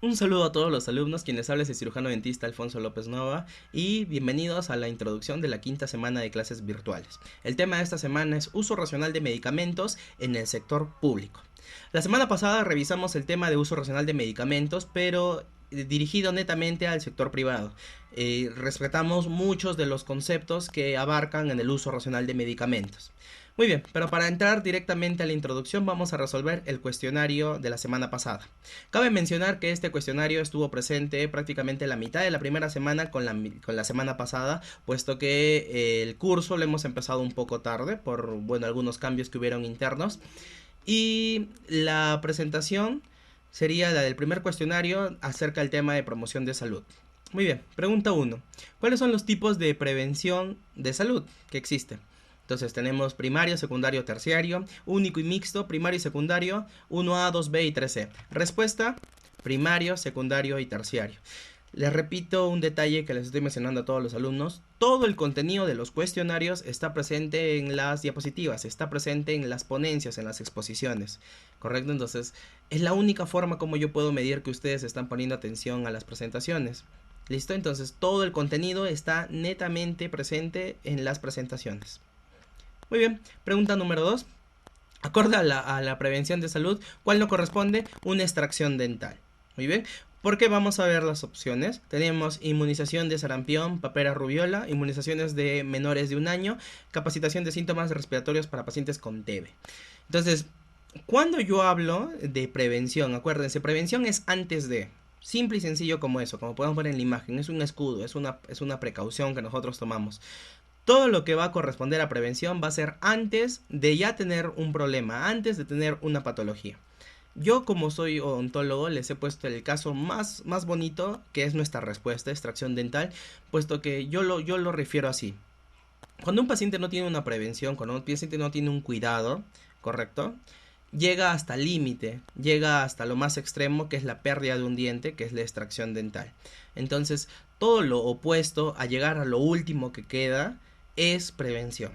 Un saludo a todos los alumnos, quienes habla es el cirujano dentista Alfonso López Nova y bienvenidos a la introducción de la quinta semana de clases virtuales. El tema de esta semana es uso racional de medicamentos en el sector público. La semana pasada revisamos el tema de uso racional de medicamentos, pero dirigido netamente al sector privado. Respetamos muchos de los conceptos que abarcan en el uso racional de medicamentos. Muy bien, pero para entrar directamente a la introducción vamos a resolver el cuestionario de la semana pasada. Cabe mencionar que este cuestionario estuvo presente prácticamente la mitad de la primera semana con la semana pasada, puesto que el curso lo hemos empezado un poco tarde por, bueno, algunos cambios que hubieron internos. Y la presentación sería la del primer cuestionario acerca del tema de promoción de salud. Muy bien, pregunta 1. ¿Cuáles son los tipos de prevención de salud que existen? Entonces tenemos primario, secundario, terciario, único y mixto, primario y secundario, 1A, 2B y 3C. Respuesta, primario, secundario y terciario. Les repito un detalle que les estoy mencionando a todos los alumnos. Todo el contenido de los cuestionarios está presente en las diapositivas, está presente en las ponencias, en las exposiciones. ¿Correcto? Entonces, es la única forma como yo puedo medir que ustedes están poniendo atención a las presentaciones. ¿Listo? Entonces, todo el contenido está netamente presente en las presentaciones. Muy bien, pregunta número 2. Acorde a la prevención de salud, ¿cuál no corresponde? Una extracción dental. Muy bien, porque vamos a ver las opciones. Tenemos inmunización de sarampión, papera rubiola, inmunizaciones de menores de 1 año, capacitación de síntomas respiratorios para pacientes con TB. Entonces, cuando yo hablo de prevención, acuérdense, prevención es antes de. Simple y sencillo como eso, como podemos ver en la imagen, es un escudo, es una precaución que nosotros tomamos. Todo lo que va a corresponder a prevención va a ser antes de ya tener un problema, antes de tener una patología. Yo, como soy odontólogo, les he puesto el caso más bonito, que es nuestra respuesta, extracción dental, puesto que yo lo refiero así. Cuando un paciente no tiene una prevención, cuando un paciente no tiene un cuidado, ¿correcto? Llega hasta el límite, llega hasta lo más extremo, que es la pérdida de un diente, que es la extracción dental. Entonces, todo lo opuesto a llegar a lo último que queda es prevención.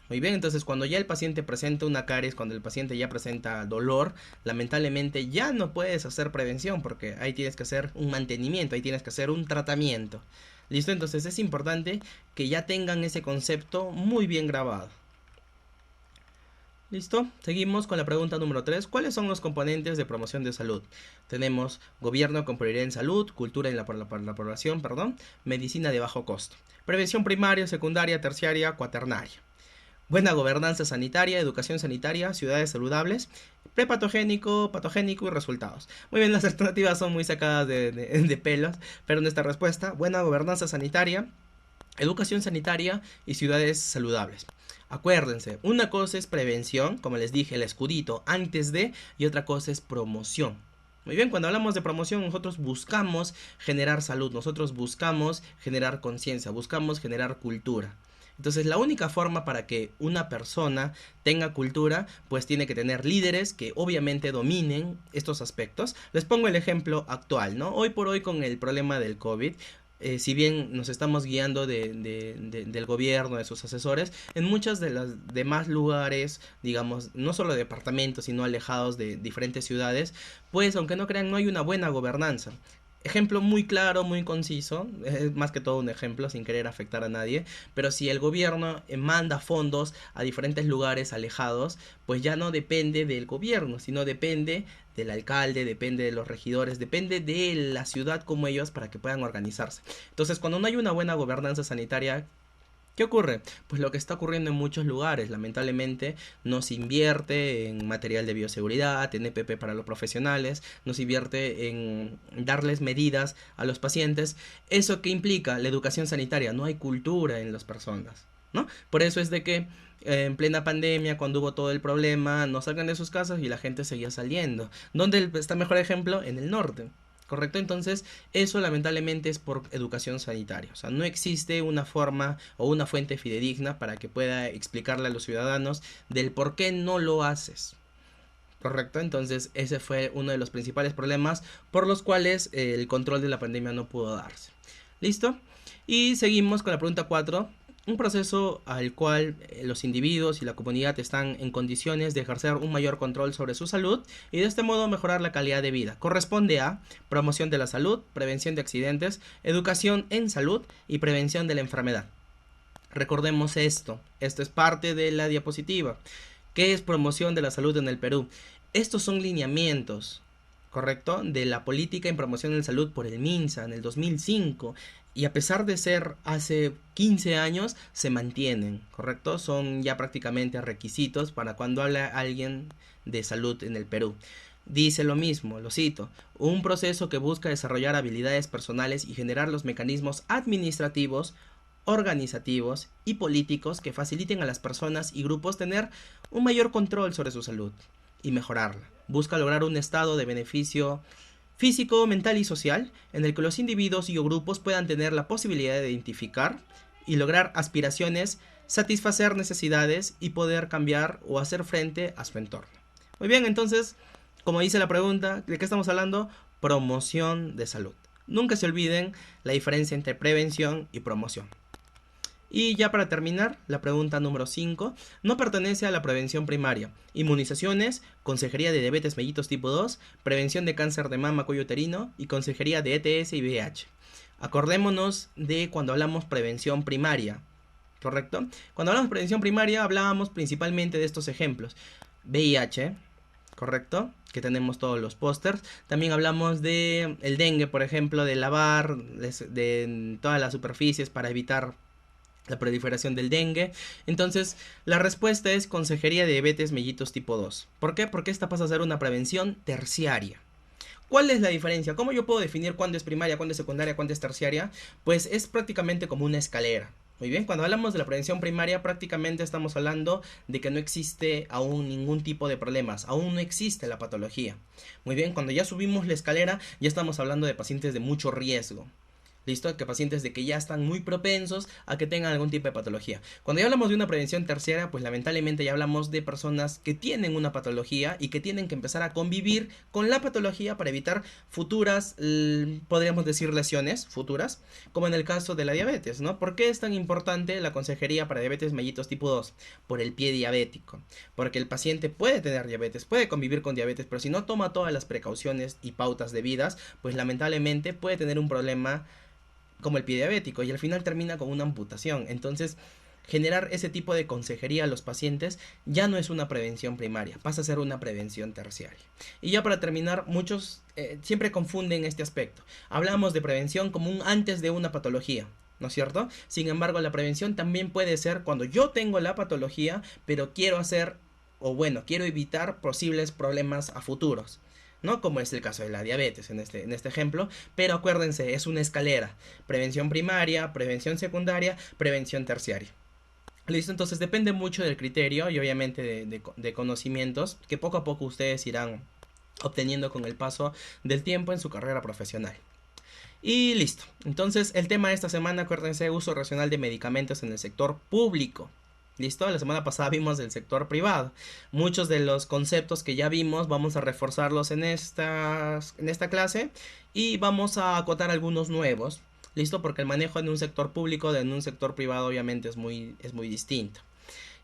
Muy bien, entonces cuando ya el paciente presenta una caries, cuando el paciente ya presenta dolor, lamentablemente ya no puedes hacer prevención porque ahí tienes que hacer un mantenimiento, ahí tienes que hacer un tratamiento. ¿Listo? Entonces es importante que ya tengan ese concepto muy bien grabado. ¿Listo? Seguimos con la pregunta número 3. ¿Cuáles son los componentes de promoción de salud? Tenemos gobierno con prioridad en salud, cultura en la población, perdón, medicina de bajo costo, prevención primaria, secundaria, terciaria, cuaternaria. Buena gobernanza sanitaria, educación sanitaria, ciudades saludables, prepatogénico, patogénico y resultados. Muy bien, las alternativas son muy sacadas de pelos, pero nuestra respuesta, buena gobernanza sanitaria, educación sanitaria y ciudades saludables. Acuérdense, una cosa es prevención, como les dije, el escudito antes de, y otra cosa es promoción. Muy bien, cuando hablamos de promoción, nosotros buscamos generar salud, nosotros buscamos generar conciencia, buscamos generar cultura. Entonces, la única forma para que una persona tenga cultura, pues tiene que tener líderes que obviamente dominen estos aspectos. Les pongo el ejemplo actual, ¿no? Hoy por hoy con el problema del COVID, si bien nos estamos guiando del gobierno, de sus asesores, en muchos de los demás lugares, digamos, no solo departamentos, sino alejados de diferentes ciudades, pues aunque no crean, no hay una buena gobernanza. Ejemplo muy claro, muy conciso, es más que todo un ejemplo sin querer afectar a nadie, pero si el gobierno manda fondos a diferentes lugares alejados, pues ya no depende del gobierno, sino depende del alcalde, depende de los regidores, depende de la ciudad como ellos para que puedan organizarse. Entonces, cuando no hay una buena gobernanza sanitaria, ¿qué ocurre? Pues lo que está ocurriendo en muchos lugares, lamentablemente, no se invierte en material de bioseguridad, en EPP para los profesionales, no se invierte en darles medidas a los pacientes. ¿Eso qué implica? La educación sanitaria, no hay cultura en las personas, ¿no? Por eso es de que en plena pandemia, cuando hubo todo el problema, no salgan de sus casas y la gente seguía saliendo. ¿Dónde está mejor ejemplo? En el norte. ¿Correcto? Entonces, eso lamentablemente es por educación sanitaria. O sea, no existe una forma o una fuente fidedigna para que pueda explicarle a los ciudadanos del por qué no lo haces. ¿Correcto? Entonces, ese fue uno de los principales problemas por los cuales el control de la pandemia no pudo darse. ¿Listo? Y seguimos con la pregunta 4. Un proceso al cual los individuos y la comunidad están en condiciones de ejercer un mayor control sobre su salud y de este modo mejorar la calidad de vida. Corresponde a promoción de la salud, prevención de accidentes, educación en salud y prevención de la enfermedad. Recordemos esto es parte de la diapositiva. ¿Qué es promoción de la salud en el Perú? Estos son lineamientos, ¿correcto?, de la política en promoción de la salud por el MINSA en el 2005, y a pesar de ser hace 15 años, se mantienen, ¿correcto? Son ya prácticamente requisitos para cuando habla alguien de salud en el Perú. Dice lo mismo, lo cito: un proceso que busca desarrollar habilidades personales y generar los mecanismos administrativos, organizativos y políticos que faciliten a las personas y grupos tener un mayor control sobre su salud y mejorarla. Busca lograr un estado de beneficio físico, mental y social en el que los individuos y o grupos puedan tener la posibilidad de identificar y lograr aspiraciones, satisfacer necesidades y poder cambiar o hacer frente a su entorno. Muy bien, entonces, como dice la pregunta, ¿de qué estamos hablando? Promoción de salud. Nunca se olviden la diferencia entre prevención y promoción. Y ya para terminar, la pregunta número 5 no pertenece a la prevención primaria. Inmunizaciones, consejería de diabetes mellitus tipo 2, prevención de cáncer de mama cuello uterino y consejería de ETS y VIH. Acordémonos de cuando hablamos prevención primaria, ¿correcto? Cuando hablamos de prevención primaria hablábamos principalmente de estos ejemplos: VIH, ¿correcto?, que tenemos todos los pósters. También hablamos de el dengue, por ejemplo, de lavar de todas las superficies para evitar la proliferación del dengue. Entonces, la respuesta es consejería de diabetes mellitus tipo 2. ¿Por qué? Porque esta pasa a ser una prevención terciaria. ¿Cuál es la diferencia? ¿Cómo yo puedo definir cuándo es primaria, cuándo es secundaria, cuándo es terciaria? Pues es prácticamente como una escalera. Muy bien, cuando hablamos de la prevención primaria prácticamente estamos hablando de que no existe aún ningún tipo de problemas, aún no existe la patología. Muy bien, cuando ya subimos la escalera ya estamos hablando de pacientes de mucho riesgo. ¿Listo? Que pacientes de que ya están muy propensos a que tengan algún tipo de patología. Cuando ya hablamos de una prevención terciaria, pues lamentablemente ya hablamos de personas que tienen una patología y que tienen que empezar a convivir con la patología para evitar futuras, podríamos decir, lesiones futuras, como en el caso de la diabetes, ¿no? ¿Por qué es tan importante la consejería para diabetes mellitus tipo 2? Por el pie diabético. Porque el paciente puede tener diabetes, puede convivir con diabetes, pero si no toma todas las precauciones y pautas debidas, pues lamentablemente puede tener un problema como el pie diabético y al final termina con una amputación. Entonces, generar ese tipo de consejería a los pacientes ya no es una prevención primaria, pasa a ser una prevención terciaria. Y ya para terminar, muchos siempre confunden este aspecto. Hablamos de prevención como un antes de una patología, ¿no es cierto? Sin embargo, la prevención también puede ser cuando yo tengo la patología, pero quiero hacer, o bueno, quiero evitar posibles problemas a futuros, ¿no? Como es el caso de la diabetes en este ejemplo, pero acuérdense, es una escalera: prevención primaria, prevención secundaria, prevención terciaria. Listo, entonces depende mucho del criterio y obviamente de conocimientos que poco a poco ustedes irán obteniendo con el paso del tiempo en su carrera profesional. Y listo, entonces el tema de esta semana, acuérdense, uso racional de medicamentos en el sector público. ¿Listo? La semana pasada vimos del sector privado. Muchos de los conceptos que ya vimos vamos a reforzarlos en esta clase y vamos a acotar algunos nuevos. ¿Listo? Porque el manejo en un sector público de en un sector privado obviamente es muy distinto.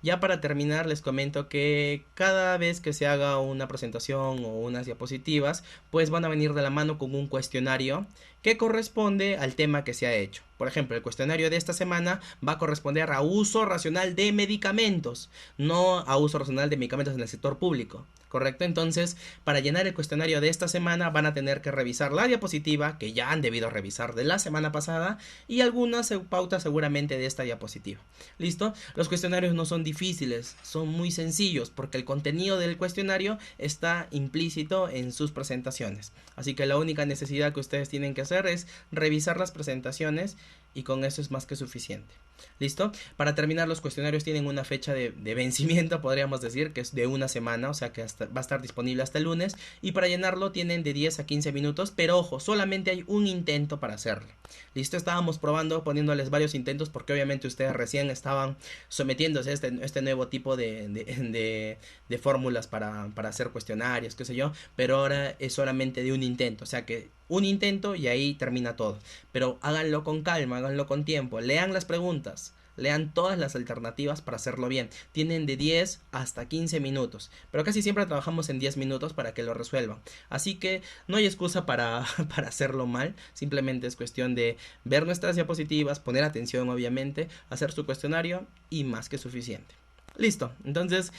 Ya para terminar les comento que cada vez que se haga una presentación o unas diapositivas, pues van a venir de la mano con un cuestionario que corresponde al tema que se ha hecho. Por ejemplo, el cuestionario de esta semana va a corresponder a uso racional de medicamentos, no a uso racional de medicamentos en el sector público. ¿Correcto? Entonces, para llenar el cuestionario de esta semana van a tener que revisar la diapositiva que ya han debido revisar de la semana pasada y algunas pautas seguramente de esta diapositiva. ¿Listo? Los cuestionarios no son difíciles, son muy sencillos porque el contenido del cuestionario está implícito en sus presentaciones. Así que la única necesidad que ustedes tienen que hacer es revisar las presentaciones y con eso es más que suficiente. ¿Listo? Para terminar, los cuestionarios tienen una fecha de vencimiento, podríamos decir, que es de una semana, o sea que va a estar disponible hasta el lunes. Y para llenarlo tienen de 10 a 15 minutos, pero ojo, solamente hay un intento para hacerlo. ¿Listo? Estábamos probando, poniéndoles varios intentos, porque obviamente ustedes recién estaban sometiéndose a este nuevo tipo de fórmulas para hacer cuestionarios, qué sé yo, pero ahora es solamente de un intento, o sea que un intento y ahí termina todo. Pero háganlo con calma, háganlo con tiempo, lean las preguntas, lean todas las alternativas para hacerlo bien. Tienen de 10 hasta 15 minutos, pero casi siempre trabajamos en 10 minutos para que lo resuelvan. Así que no hay excusa para, para hacerlo mal, simplemente es cuestión de ver nuestras diapositivas, poner atención obviamente, hacer su cuestionario y más que suficiente. Listo, entonces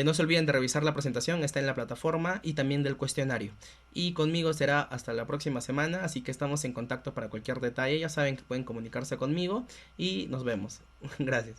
no se olviden de revisar la presentación, está en la plataforma y también del cuestionario. Y conmigo será hasta la próxima semana, así que estamos en contacto para cualquier detalle, ya saben que pueden comunicarse conmigo y nos vemos. Gracias.